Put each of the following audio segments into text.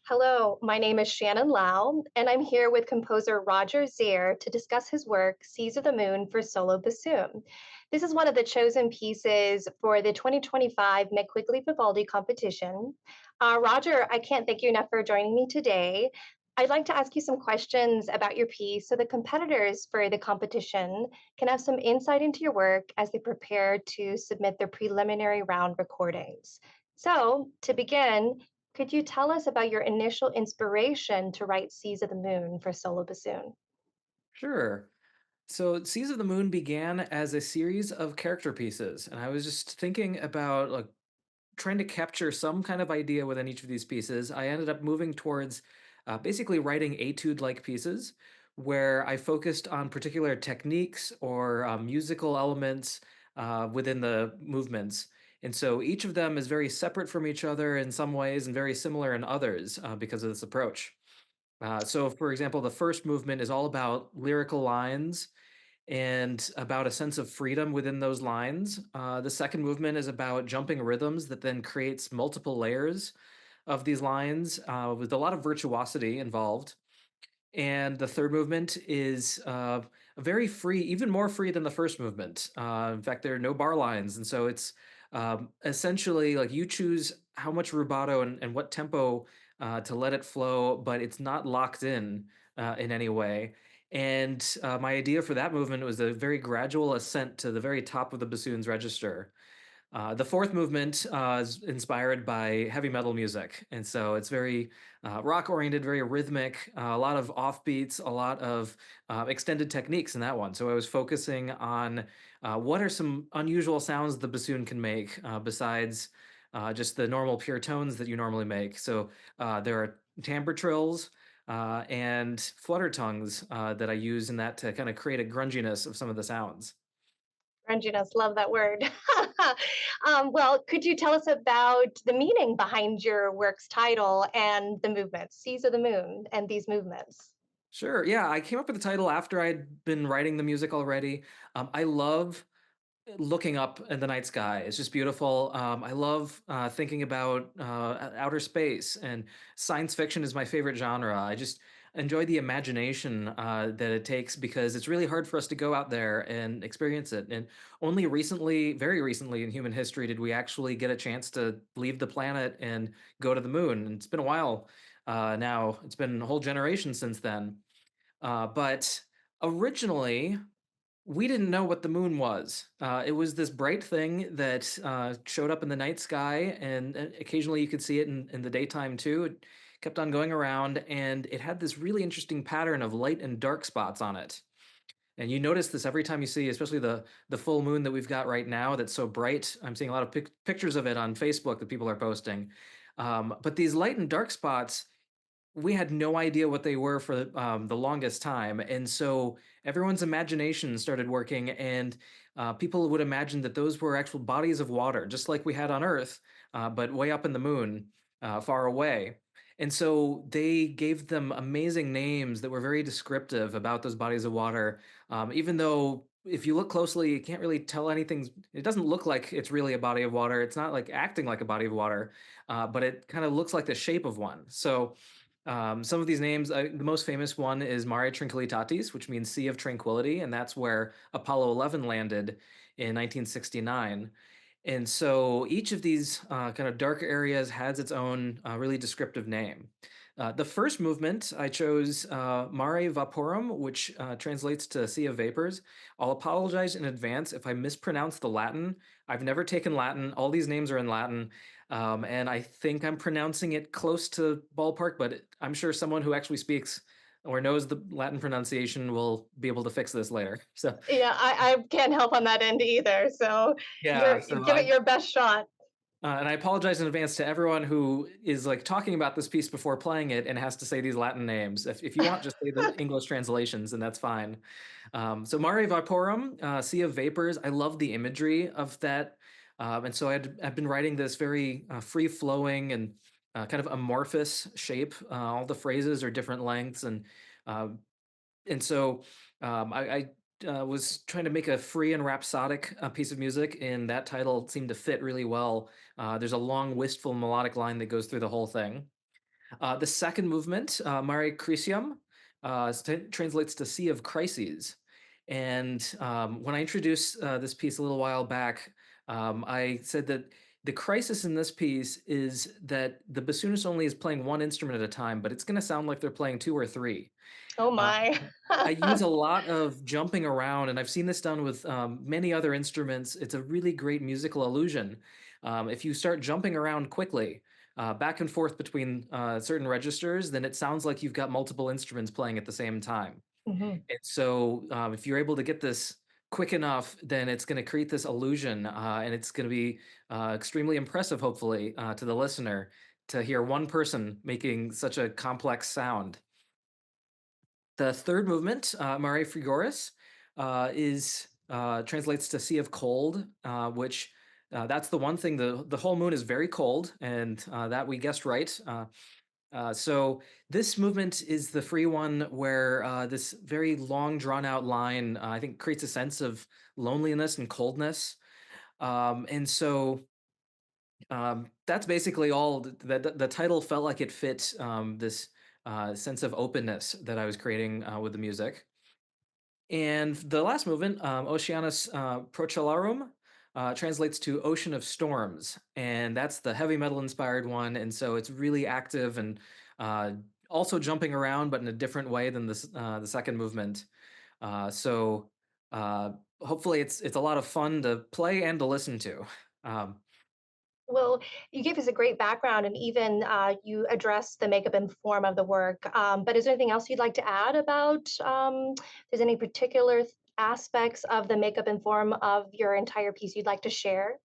Hello, my name is Shannon Lowe, and I'm here with composer Roger Zare to discuss his work, Seas of the Moon for Solo Bassoon. This is one of the chosen pieces for the 2025 Meg Quigley Vivaldi Competition. Roger, I can't thank you enough for joining me today. I'd like to ask you some questions about your piece so the competitors for the competition can have some insight into your work as they prepare to submit their preliminary round recordings. So, to begin, could you tell us about your initial inspiration to write Seas of the Moon for solo bassoon? Sure. So Seas of the Moon began as a series of character pieces, and I was just thinking about trying to capture some kind of idea within each of these pieces. I ended up moving towards basically writing etude-like pieces where I focused on particular techniques or musical elements within the movements. And so each of them is very separate from each other in some ways and very similar in others because of this approach. So, for example, the first movement is all about lyrical lines and about a sense of freedom within those lines. The second movement is about jumping rhythms that then creates multiple layers of these lines with a lot of virtuosity involved. And the third movement is very free, even more free than the first movement. In fact, there are no bar lines. And so it's essentially like you choose how much rubato and what tempo to let it flow, but it's not locked in any way. And my idea for that movement was a very gradual ascent to the very top of the bassoon's register. The fourth movement is inspired by heavy metal music, and so it's very rock oriented, very rhythmic, a lot of offbeats, a lot of extended techniques in that one. So I was focusing on what are some unusual sounds the bassoon can make besides just the normal pure tones that you normally make. So there are timbre trills. And flutter tongues that I use in that to kind of create a grunginess of some of the sounds. Grunginess, love that word. Well, could you tell us about the meaning behind your work's title and the movements, Seas of the Moon, and these movements? Sure. Yeah, I came up with the title after I'd been writing the music already. I love looking up in the night sky. It's just beautiful. I love thinking about outer space, and science fiction is my favorite genre. I just enjoy the imagination that it takes because it's really hard for us to go out there and experience it. And only recently, very recently in human history, did we actually get a chance to leave the planet and go to the moon. And it's been a while now. It's been a whole generation since then. But originally, we didn't know what the moon was. It was this bright thing that showed up in the night sky, and occasionally you could see it in the daytime too. It kept on going around, and it had this really interesting pattern of light and dark spots on it. And you notice this every time you see, especially the full moon that we've got right now, that's so bright. I'm seeing a lot of pictures of it on Facebook that people are posting. But these light and dark spots, we had no idea what they were for the longest time, and so everyone's imagination started working, and people would imagine that those were actual bodies of water, just like we had on Earth, but way up in the moon, far away. And so they gave them amazing names that were very descriptive about those bodies of water, even though if you look closely, you can't really tell anything. It doesn't look like it's really a body of water. It's not like acting like a body of water, but it kind of looks like the shape of one. So some of these names, the most famous one is Mare Tranquillitatis, which means Sea of Tranquility, and that's where Apollo 11 landed in 1969. And so each of these kind of dark areas has its own really descriptive name. The first movement, I chose Mare Vaporum, which translates to Sea of Vapors. I'll apologize in advance if I mispronounce the Latin. I've never taken Latin. All these names are in Latin. And I think I'm pronouncing it close to ballpark, but I'm sure someone who actually speaks or knows the Latin pronunciation will be able to fix this later. So Yeah, I can't help on that end either. So yeah, you're so give it I your best shot. and I apologize in advance to everyone who is like talking about this piece before playing it and has to say these Latin names. If you want, just say the English translations, and that's fine. So Mare Vaporum, Sea of Vapors. I love the imagery of that, and so I've been writing this very free flowing and kind of amorphous shape. All the phrases are different lengths, uh, and so I was trying to make a free and rhapsodic piece of music, and that title seemed to fit really well. There's a long, wistful melodic line that goes through the whole thing. The second movement, Mare Crisium, translates to Sea of Crises. And when I introduced this piece a little while back, I said that the crisis in this piece is that the bassoonist only is playing one instrument at a time, but it's going to sound like they're playing two or three. Oh Uh, my. I use a lot of jumping around, and I've seen this done with many other instruments. It's a really great musical illusion. If you start jumping around quickly, back and forth between certain registers, then it sounds like you've got multiple instruments playing at the same time. Mhm. And so, if you're able to get this quick enough, then it's going to create this illusion, and it's going to be extremely impressive, hopefully, to the listener to hear one person making such a complex sound. The third movement, Mare Frigoris, is translates to Sea of Cold, which that's the one thing. The whole moon is very cold, and that we guessed right. So this movement is the free one where this very long, drawn out line, I think, creates a sense of loneliness and coldness. And so that's basically all. The title felt like it fit this sense of openness that I was creating with the music. And the last movement, Oceanus Procellarum, translates to Ocean of Storms, and that's the heavy metal inspired one. And so it's really active and uh, also jumping around, but in a different way than the second movement. So uh, hopefully, it's a lot of fun to play and to listen to. Um, Well, you gave us a great background, and even you addressed the makeup and form of the work. But is there anything else you'd like to add about? If there's any particular aspects of the makeup and form of your entire piece you'd like to share?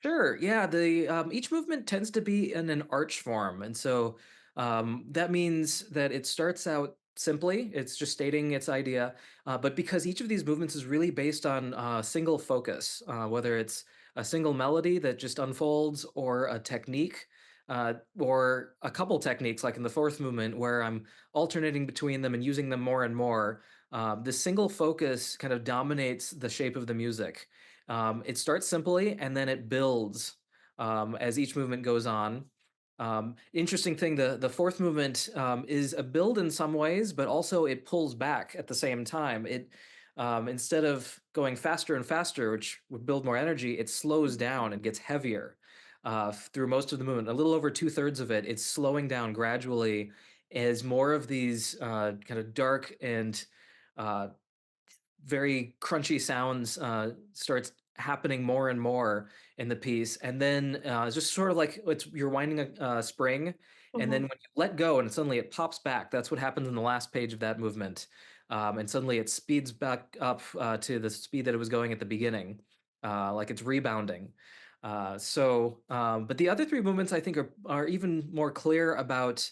Sure. Yeah. The each movement tends to be in an arch form, and so that means that it starts out simply. It's just stating its idea, but because each of these movements is really based on single focus, whether it's a single melody that just unfolds, or a technique, or a couple techniques, like in the fourth movement, where I'm alternating between them and using them more and more. The single focus kind of dominates the shape of the music. It starts simply and then it builds as each movement goes on. Interesting thing, the fourth movement is a build in some ways, but also it pulls back at the same time. It instead of going faster and faster, which would build more energy, it slows down and gets heavier through most of the movement. A little over two-thirds of it, it's slowing down gradually as more of these kind of dark and uh, very crunchy sounds starts happening more and more in the piece, and then it's just sort of like you're winding a spring, and then Mhm. when you let go and suddenly it pops back. That's what happens in the last page of that movement, and suddenly it speeds back up to the speed that it was going at the beginning, like it's rebounding. But the other three movements I think are even more clear about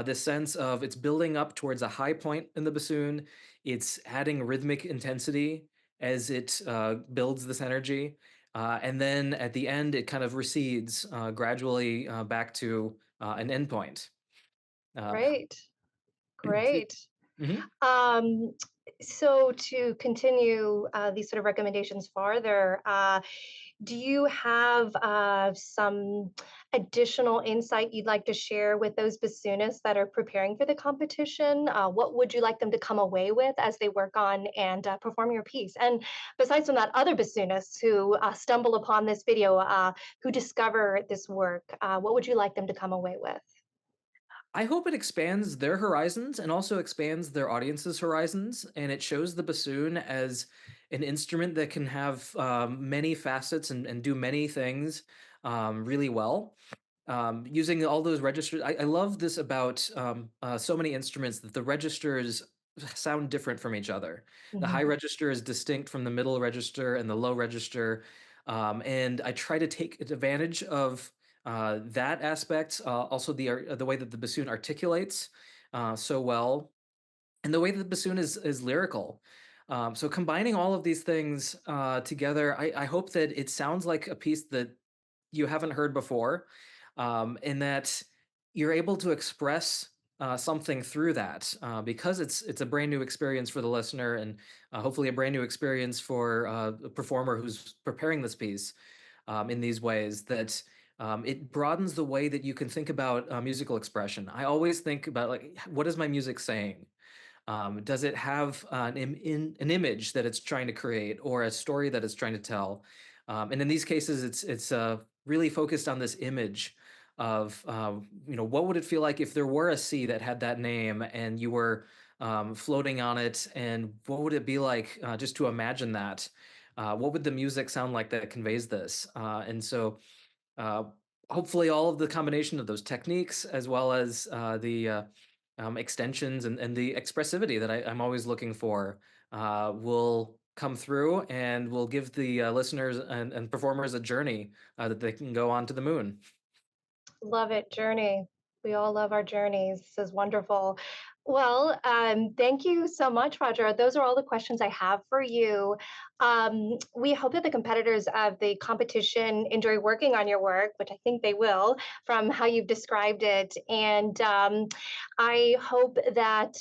this sense of it's building up towards a high point in the bassoon. It's adding rhythmic intensity as it builds this energy. And then at the end, it kind of recedes gradually back to an endpoint. Um, Great, great. Mhm. Um, so to continue these sort of recommendations farther, do you have some additional insight you'd like to share with those bassoonists that are preparing for the competition? What would you like them to come away with as they work on and perform your piece? And besides from that, other bassoonists who stumble upon this video, who discover this work, what would you like them to come away with? I hope it expands their horizons and also expands their audience's horizons, and it shows the bassoon as an instrument that can have many facets and do many things really well. Using all those registers, I love this about so many instruments, that the registers sound different from each other. The high Mhm. register is distinct from the middle register and the low register, and I try to take advantage of that aspect. Also, the way that the bassoon articulates so well, and the way that the bassoon is lyrical. So combining all of these things together, I hope that it sounds like a piece that you haven't heard before, and that you're able to express something through that, because it's a brand new experience for the listener, and hopefully a brand new experience for a performer who's preparing this piece in these ways. That It broadens the way that you can think about musical expression. I always think about like, what is my music saying? Does it have an image that it's trying to create or a story that it's trying to tell? And in these cases, it's really focused on this image of what would it feel like if there were a sea that had that name and you were floating on it, and what would it be like just to imagine that? What would the music sound like that conveys this? And so uh, hopefully all of the combination of those techniques as well as the extensions and the expressivity that I'm always looking for will come through and will give the listeners and performers a journey that they can go on to the moon. Love it, journey. We all love our journeys. This is wonderful. Well, thank you so much, Roger. Those are all the questions I have for you. We hope that the competitors of the competition enjoy working on your work, which I think they will from how you've described it. And I hope that,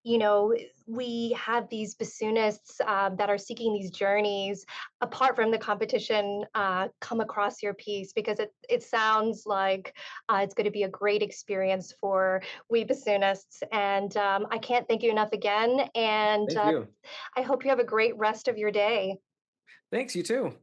you know, we have these bassoonists that are seeking these journeys apart from the competition come across your piece because it sounds like it's going to be a great experience for we bassoonists. And I can't thank you enough again. And Thank you. I hope you have a great rest of your day. Thanks, you too.